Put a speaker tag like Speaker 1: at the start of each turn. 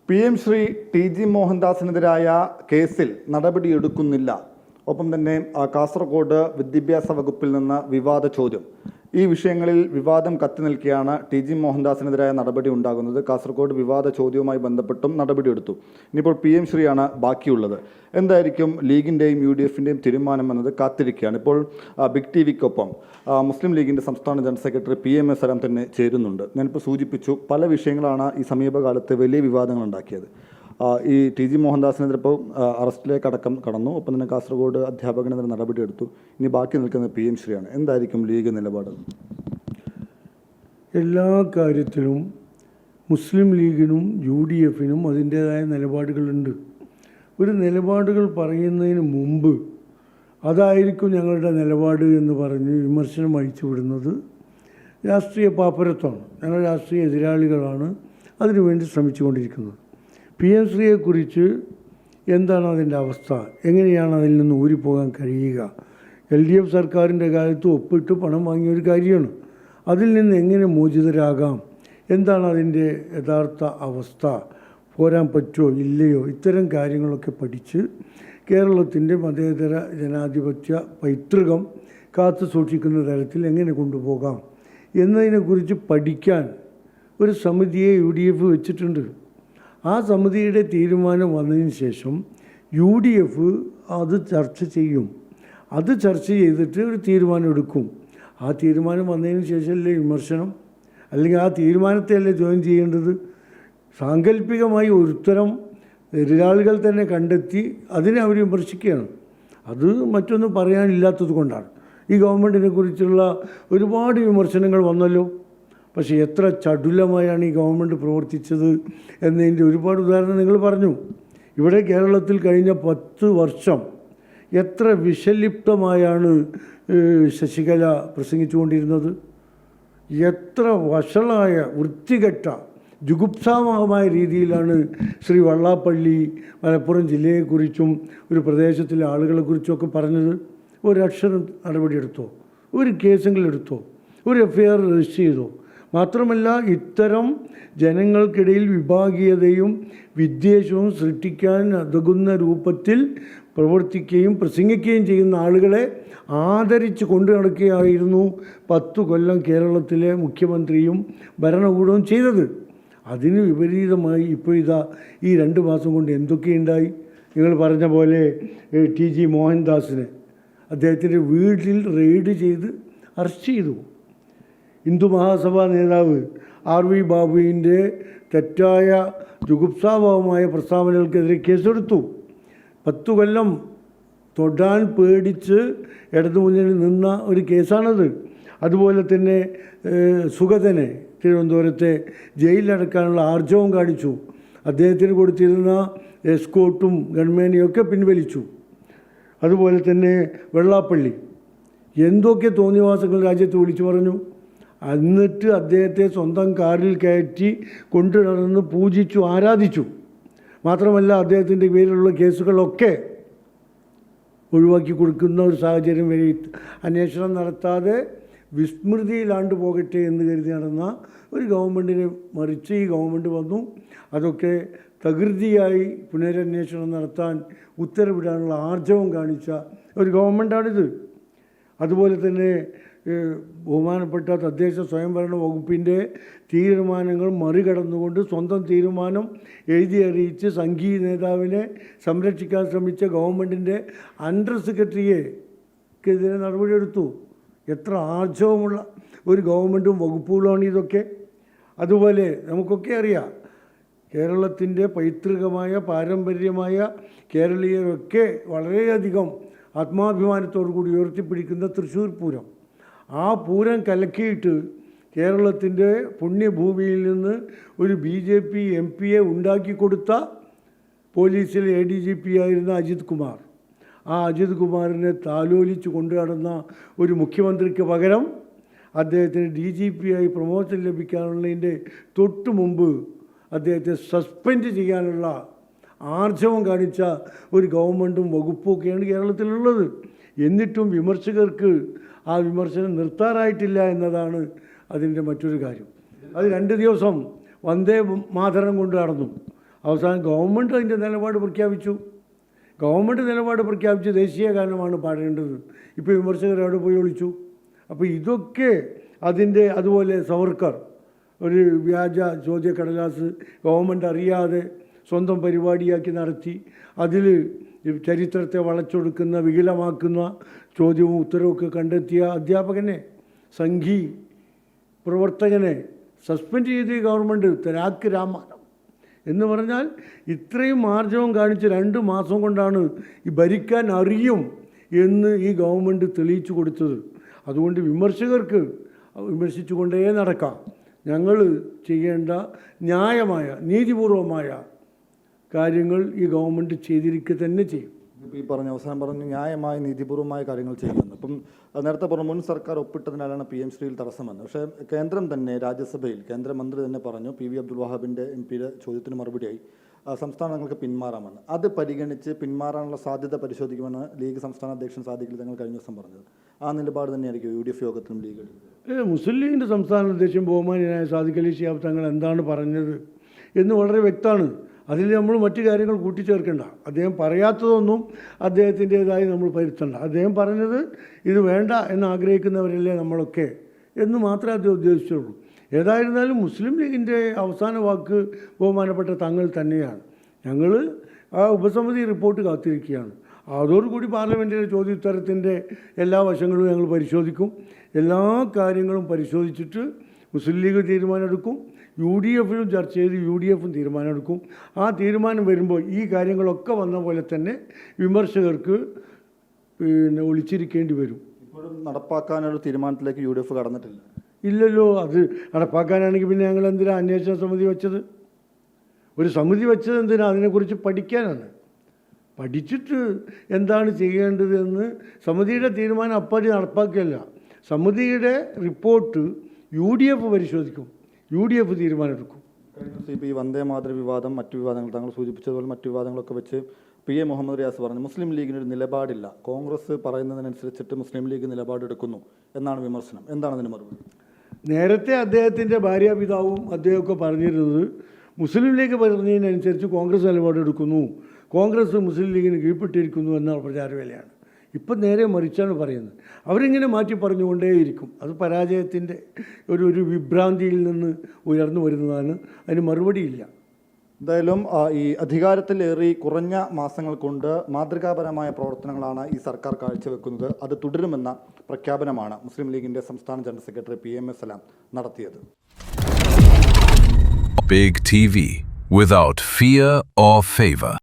Speaker 1: PM Shri TG മോഹൻദാസിനെതിരായ കേസിൽ നടപടിയെടുക്കുന്നില്ല. ഒപ്പം തന്നെ കാസർഗോഡ് വിദ്യാഭ്യാസ വകുപ്പിൽ നിന്ന് വിവാദ ചോദ്യം. ഈ വിഷയങ്ങളിൽ വിവാദം കത്തി നിൽക്കെയാണ് TG മോഹൻദാസിനെതിരായ നടപടി ഉണ്ടാകുന്നത്. കാസർഗോഡ് വിവാദ ചോദ്യവുമായി ബന്ധപ്പെട്ടും നടപടിയെടുത്തു. ഇനിയിപ്പോൾ PM ശ്രീയാണ് ബാക്കിയുള്ളത്. എന്തായിരിക്കും ലീഗിൻ്റെയും UDFിൻ്റെയും തീരുമാനം എന്നത് കാത്തിരിക്കുകയാണ്. ഇപ്പോൾ ബിഗ് TVക്കൊപ്പം മുസ്ലിം ലീഗിൻ്റെ സംസ്ഥാന ജനറൽ സെക്രട്ടറി PM സലാം തന്നെ ചേരുന്നുണ്ട്. ഞാനിപ്പോൾ സൂചിപ്പിച്ചു, പല വിഷയങ്ങളാണ് ഈ സമീപകാലത്ത് വലിയ വിവാദങ്ങൾ ഉണ്ടാക്കിയത്. ഈ TG മോഹൻദാസിനെതിരെ ഇപ്പോൾ അറസ്റ്റിലേക്ക് അടക്കം കടന്നു. ഒപ്പം തന്നെ കാസർഗോഡ് അധ്യാപകനെതിരെ നടപടിയെടുത്തു. ഇനി ബാക്കി നിൽക്കുന്നത് PM ശ്രീയാണ്. എന്തായിരിക്കും ലീഗ് നിലപാട്?
Speaker 2: എല്ലാ കാര്യത്തിലും മുസ്ലിം ലീഗിനും UDFിനും അതിൻ്റേതായ നിലപാടുകളുണ്ട്. ഒരു നിലപാടുകൾ പറയുന്നതിന് മുമ്പ് അതായിരിക്കും ഞങ്ങളുടെ നിലപാട് എന്ന് പറഞ്ഞ് വിമർശനം അഴിച്ചുവിടുന്നത് രാഷ്ട്രീയ പാപ്പരത്വമാണ്. ഞങ്ങൾ രാഷ്ട്രീയ എതിരാളികളാണ് അതിനുവേണ്ടി ശ്രമിച്ചുകൊണ്ടിരിക്കുന്നത്. PM ശ്രീയെക്കുറിച്ച് എന്താണ് അതിൻ്റെ അവസ്ഥ, എങ്ങനെയാണ് അതിൽ നിന്ന് ഊരിപ്പോകാൻ കഴിയുക? LDF സർക്കാരിൻ്റെ കാലത്ത് ഒപ്പിട്ട് പണം വാങ്ങിയ ഒരു കാര്യമാണ്. അതിൽ നിന്ന് എങ്ങനെ മോചിതരാകാം, എന്താണ് അതിൻ്റെ യഥാർത്ഥ അവസ്ഥ, പോരാൻ പറ്റുമോ ഇല്ലയോ, ഇത്തരം കാര്യങ്ങളൊക്കെ പഠിച്ച് കേരളത്തിൻ്റെ മതേതര ജനാധിപത്യ പൈതൃകം കാത്തു സൂക്ഷിക്കുന്ന തരത്തിൽ എങ്ങനെ കൊണ്ടുപോകാം എന്നതിനെക്കുറിച്ച് പഠിക്കാൻ ഒരു സമിതിയെ UDF വെച്ചിട്ടുണ്ട്. ആ സമിതിയുടെ തീരുമാനം വന്നതിന് ശേഷം UDF അത് ചർച്ച ചെയ്യും. അത് ചർച്ച ചെയ്തിട്ട് ഒരു തീരുമാനം എടുക്കും. ആ തീരുമാനം വന്നതിന് ശേഷമല്ലേ വിമർശനം, അല്ലെങ്കിൽ ആ തീരുമാനത്തെയല്ലേ ജോയിൻ ചെയ്യേണ്ടത്? സാങ്കല്പികമായി ഒരുത്തരം എതിരാളികൾ തന്നെ കണ്ടെത്തി അതിനെ അവർ വിമർശിക്കുകയാണ്. അത് മറ്റൊന്നും പറയാനില്ലാത്തത് കൊണ്ടാണ്. ഈ ഗവൺമെൻറ്റിനെ കുറിച്ചുള്ള ഒരുപാട് വിമർശനങ്ങൾ വന്നല്ലോ. പക്ഷേ എത്ര ചടുലമായാണ് ഈ ഗവൺമെൻറ് പ്രവർത്തിച്ചത് എന്നതിൻ്റെ ഒരുപാട് ഉദാഹരണം നിങ്ങൾ പറഞ്ഞു. ഇവിടെ കേരളത്തിൽ കഴിഞ്ഞ 10 വർഷം എത്ര വിഷലിപ്തമായാണ് ശശികല പ്രസംഗിച്ചുകൊണ്ടിരുന്നത്. എത്ര വഷളായ വൃത്തികെട്ട ജുഗുപ്സാവഹമായ രീതിയിലാണ് ശ്രീ വള്ളാപ്പള്ളി മലപ്പുറം ജില്ലയെക്കുറിച്ചും ഒരു പ്രദേശത്തിലെ ആളുകളെക്കുറിച്ചുമൊക്കെ പറഞ്ഞത്. ഒരക്ഷരം നടപടിയെടുത്തോ, ഒരു കേസെങ്കിലും എടുത്തോ, ഒരു FIR രജിസ്റ്റർ ചെയ്തോ? മാത്രമല്ല, ഇത്തരം ജനങ്ങൾക്കിടയിൽ വിഭാഗീയതയും വിദ്വേഷവും സൃഷ്ടിക്കാൻ ഉതകുന്ന രൂപത്തിൽ പ്രവർത്തിക്കുകയും പ്രസംഗിക്കുകയും ചെയ്യുന്ന ആളുകളെ ആദരിച്ച് കൊണ്ടു നടക്കുകയായിരുന്നു 10 കൊല്ലം കേരളത്തിലെ മുഖ്യമന്ത്രിയും ഭരണകൂടവും ചെയ്തത്. അതിന് വിപരീതമായി ഇപ്പോൾ ഇതാ ഈ 2 മാസം കൊണ്ട് എന്തൊക്കെയുണ്ടായി? നിങ്ങൾ പറഞ്ഞ പോലെ TG മോഹൻദാസിനെ അദ്ദേഹത്തിൻ്റെ വീട്ടിൽ റെയ്ഡ് ചെയ്ത് അറസ്റ്റ് ചെയ്തു. ഹിന്ദു മഹാസഭാ നേതാവ് RV ബാബുവിൻ്റെ തെറ്റായ ജുഗുപ്സാഭാവമായ പ്രസ്താവനകൾക്കെതിരെ കേസെടുത്തു. 10 കൊല്ലം തൊടാൻ പേടിച്ച് ഇടതുമുന്നണി നിന്ന ഒരു കേസാണത്. അതുപോലെ തന്നെ സുഗതനെ തിരുവനന്തപുരത്തെ ജയിലിലടക്കാനുള്ള ആർജവം കാണിച്ചു. അദ്ദേഹത്തിന് കൊടുത്തിരുന്ന എസ്കോർട്ടും ഗൺമേനെയൊക്കെ പിൻവലിച്ചു. അതുപോലെ തന്നെ വെള്ളാപ്പള്ളി എന്തൊക്കെ തോന്നിവാസങ്ങൾ രാജ്യത്ത് വിളിച്ചു പറഞ്ഞു. എന്നിട്ട് അദ്ദേഹത്തെ സ്വന്തം കാറിൽ കയറ്റി കൊണ്ടു നടന്ന് പൂജിച്ചു, ആരാധിച്ചു. മാത്രമല്ല, അദ്ദേഹത്തിൻ്റെ പേരിലുള്ള കേസുകളൊക്കെ ഒഴിവാക്കി കൊടുക്കുന്ന ഒരു സാഹചര്യം വരെ അന്വേഷണം നടത്താതെ വിസ്മൃതിയിലാണ്ട് പോകട്ടെ എന്ന് കരുതി നടന്ന ഒരു ഗവൺമെൻറ്റിനെ മറിച്ച് ഈ ഗവൺമെൻറ് വന്നു. അതൊക്കെ തകൃതിയായി പുനരന്വേഷണം നടത്താൻ ഉത്തരവിടാനുള്ള ആർജവം കാണിച്ച ഒരു ഗവൺമെൻറ്റാണിത്. അതുപോലെ തന്നെ ബഹുമാനപ്പെട്ട തദ്ദേശ സ്വയംഭരണ വകുപ്പിൻ്റെ തീരുമാനങ്ങൾ മറികടന്നുകൊണ്ട് സ്വന്തം തീരുമാനം എഴുതി അറിയിച്ച് സംഘീയ നേതാവിനെ സംരക്ഷിക്കാൻ ശ്രമിച്ച ഗവൺമെൻറ്റിൻ്റെ അണ്ടർ സെക്രട്ടറിയെതിരെ നടപടിയെടുത്തു. എത്ര ആർജവമുള്ള ഒരു ഗവൺമെൻറ്റും വകുപ്പുകളാണ് ഇതൊക്കെ. അതുപോലെ നമുക്കൊക്കെ അറിയാം, കേരളത്തിൻ്റെ പൈതൃകമായ പാരമ്പര്യമായ കേരളീയരൊക്കെ വളരെയധികം ആത്മാഭിമാനത്തോടു കൂടി ഉയർത്തിപ്പിടിക്കുന്ന തൃശ്ശൂർ പൂരം, ആ പൂരം കലക്കിയിട്ട് കേരളത്തിൻ്റെ പുണ്യഭൂമിയിൽ നിന്ന് ഒരു BJP MP ഉണ്ടാക്കിക്കൊടുത്ത പോലീസിലെ ADGP ആയിരുന്ന അജിത് കുമാർ, ആ അജിത് കുമാറിനെ താലോലിച്ച് കൊണ്ടു നടന്ന ഒരു മുഖ്യമന്ത്രിക്ക് പകരം അദ്ദേഹത്തിന് DGP ആയി പ്രൊമോഷൻ ലഭിക്കാനുള്ളതിൻ്റെ തൊട്ട് മുമ്പ് അദ്ദേഹത്തെ സസ്പെൻഡ് ചെയ്യാനുള്ള ആർജവം കാണിച്ച ഒരു ഗവൺമെൻറ്റും വകുപ്പൊക്കെയാണ് കേരളത്തിലുള്ളത്. എന്നിട്ടും വിമർശകർക്ക് ആ വിമർശനം നിർത്താറായിട്ടില്ല എന്നതാണ് അതിൻ്റെ മറ്റൊരു കാര്യം. അത് 2 ദിവസം വന്ദേ മാതരം കൊണ്ട് നടന്നു. അവസാനം ഗവൺമെൻറ് അതിൻ്റെ നിലപാട് പ്രഖ്യാപിച്ചു. ഗവൺമെൻറ് നിലപാട് പ്രഖ്യാപിച്ച് ദേശീയ ഗാനമാണ് പാടേണ്ടത്. ഇപ്പോൾ വിമർശകർ അവിടെ പോയി ഒളിച്ചു. അപ്പോൾ ഇതൊക്കെ അതിൻ്റെ, അതുപോലെ സവർക്കർ ഒരു വ്യാജ ചോദ്യക്കടലാസ് ഗവൺമെൻറ് അറിയാതെ സ്വന്തം പരിപാടിയാക്കി നടത്തി അതിൽ ചരിത്രത്തെ വളച്ചൊടുക്കുന്ന, വികലമാക്കുന്ന ചോദ്യവും ഉത്തരവൊക്കെ കണ്ടെത്തിയ അധ്യാപകനെ, സംഘി പ്രവർത്തകനെ സസ്പെൻഡ് ചെയ്ത് ഗവൺമെൻറ്. തലാക്ക് രാമായണം എന്ന് പറഞ്ഞാൽ ഇത്രയും മാർജവും കാണിച്ച് 2 മാസം കൊണ്ടാണ് ഈ ഭരിക്കാൻ അറിയും എന്ന് ഈ ഗവൺമെൻറ് തെളിയിച്ചു കൊടുത്തത്. അതുകൊണ്ട് വിമർശകർക്ക് വിമർശിച്ചുകൊണ്ടേ നടക്കാം. ഞങ്ങൾ ചെയ്യേണ്ട ന്യായമായ നീതിപൂർവമായ കാര്യങ്ങൾ ഈ ഗവൺമെൻറ് ചെയ്തിരിക്കുക തന്നെ ചെയ്യും.
Speaker 1: ഈ അവസാനം പറഞ്ഞു ന്യായമായ നീതിപൂർവമായ കാര്യങ്ങൾ ചെയ്യുമെന്ന്. അപ്പം നേരത്തെ പറഞ്ഞു മുൻ സർക്കാർ ഒപ്പിട്ടതിനാലാണ് PM ശ്രീയിൽ തടസ്സമെന്ന്. പക്ഷേ കേന്ദ്രം തന്നെ രാജ്യസഭയിൽ കേന്ദ്രമന്ത്രി തന്നെ പറഞ്ഞു, PV അബ്ദുൽ വഹാബിൻ്റെ MP-യുടെ ചോദ്യത്തിന് മറുപടിയായി സംസ്ഥാനങ്ങൾക്ക് പിന്മാറാമെന്ന്. അത് പരിഗണിച്ച് പിന്മാറാനുള്ള സാധ്യത പരിശോധിക്കുമെന്ന് ലീഗ് സംസ്ഥാന അധ്യക്ഷൻ സാദിഖ് അലി തങ്ങൾ കഴിഞ്ഞ ദിവസം പറഞ്ഞത്. ആ നിലപാട് തന്നെയായിരിക്കും UDF യോഗത്തിലും ലീഗ് എടുത്തത്.
Speaker 2: മുസ്ലിം ലീഗിൻ്റെ സംസ്ഥാന അധ്യക്ഷൻ ബഹുമാന്യനായ സാദിഖ് അലി ശിഹാബ് തങ്ങൾ എന്താണ് പറഞ്ഞത് എന്ന് വളരെ വ്യക്തമാണ്. അതിൽ നമ്മൾ മറ്റു കാര്യങ്ങൾ കൂട്ടിച്ചേർക്കേണ്ട. അദ്ദേഹം പറയാത്തതൊന്നും അദ്ദേഹത്തിൻ്റേതായി നമ്മൾ വരുത്തണ്ട. അദ്ദേഹം പറഞ്ഞത് ഇത് വേണ്ട എന്ന് ആഗ്രഹിക്കുന്നവരല്ലേ നമ്മളൊക്കെ എന്ന് മാത്രമേ അദ്ദേഹം ഉദ്ദേശിച്ചുള്ളൂ. ഏതായിരുന്നാലും മുസ്ലിം ലീഗിൻ്റെ അവസാന വാക്ക് ബഹുമാനപ്പെട്ട തങ്ങൾ തന്നെയാണ്. ഞങ്ങൾ ആ ഉപസമിതി റിപ്പോർട്ട് കാത്തിരിക്കുകയാണ്. അതോടുകൂടി പാർലമെൻറ്റിലെ ചോദ്യോത്തരത്തിൻ്റെ എല്ലാ വശങ്ങളും ഞങ്ങൾ പരിശോധിക്കും. എല്ലാ കാര്യങ്ങളും പരിശോധിച്ചിട്ട് മുസ്ലിം ലീഗ് തീരുമാനമെടുക്കും. UDF-ലും ചർച്ച ചെയ്ത് UDF-ഉം തീരുമാനമെടുക്കും. ആ തീരുമാനം വരുമ്പോൾ ഈ കാര്യങ്ങളൊക്കെ വന്ന പോലെ തന്നെ വിമർശകർക്ക് ഒളിച്ചിരിക്കേണ്ടി വരും.
Speaker 1: ഇപ്പോഴും നടപ്പാക്കാനൊരു തീരുമാനത്തിലേക്ക് UDF കടന്നിട്ടില്ല.
Speaker 2: ഇല്ലല്ലോ. അത് നടപ്പാക്കാനാണെങ്കിൽ പിന്നെ ഞങ്ങൾ എന്തിനാ അന്വേഷണ സമിതി വെച്ചത്? ഒരു സമിതി വെച്ചത് എന്തിനാ? അതിനെക്കുറിച്ച് പഠിക്കാനാണ്. പഠിച്ചിട്ട് എന്താണ് ചെയ്യേണ്ടതെന്ന് സമിതിയുടെ തീരുമാനം അപ്പാടി നടപ്പാക്കുകയല്ല. സമിതിയുടെ റിപ്പോർട്ട് UDF പരിശോധിക്കും. UDF തീരുമാനമെടുക്കും.
Speaker 1: ഈ വന്ദേ മാതര വിവാദം, മറ്റു വിവാദങ്ങൾ താങ്കൾ സൂചിപ്പിച്ചതുപോലെ മറ്റു വിവാദങ്ങളൊക്കെ വെച്ച് PA മുഹമ്മദ് റിയാസ് പറഞ്ഞു മുസ്ലിം ലീഗിനൊരു നിലപാടില്ല, കോൺഗ്രസ് പറയുന്നതിനനുസരിച്ചിട്ട് മുസ്ലിം ലീഗ് നിലപാടെടുക്കുന്നു എന്നാണ് വിമർശനം. എന്താണ് അതിന് മറുപടി?
Speaker 2: നേരത്തെ അദ്ദേഹത്തിൻ്റെ ഭാര്യാപിതാവും അദ്ദേഹമൊക്കെ പറഞ്ഞിരുന്നത് മുസ്ലിം ലീഗ് പറഞ്ഞതിനനുസരിച്ച് കോൺഗ്രസ് നിലപാടെടുക്കുന്നു, കോൺഗ്രസ് മുസ്ലിം ലീഗിന് കീഴ്പ്പെട്ടിരിക്കുന്നു എന്ന പ്രചാരവേലയാണ്. ഇപ്പം നേരെ മറിച്ചാണ് പറയുന്നത്. അവരിങ്ങനെ മാറ്റി പറഞ്ഞുകൊണ്ടേയിരിക്കും. അത് പരാജയത്തിൻ്റെ ഒരു വിഭ്രാന്തിയിൽ നിന്ന് ഉയർന്നു വരുന്നതാണ്. അതിന് മറുപടിയില്ല.
Speaker 1: എന്തായാലും ഈ അധികാരത്തിലേറി കുറഞ്ഞ മാസങ്ങൾ കൊണ്ട് മാതൃകാപരമായ പ്രവർത്തനങ്ങളാണ് ഈ സർക്കാർ കാഴ്ചവെക്കുന്നത്. അത് തുടരുമെന്ന പ്രഖ്യാപനമാണ് മുസ്ലിം ലീഗിൻ്റെ സംസ്ഥാന ജനറൽ സെക്രട്ടറി PM സലാം നടത്തിയത്.
Speaker 3: Big TV, without fear or favor.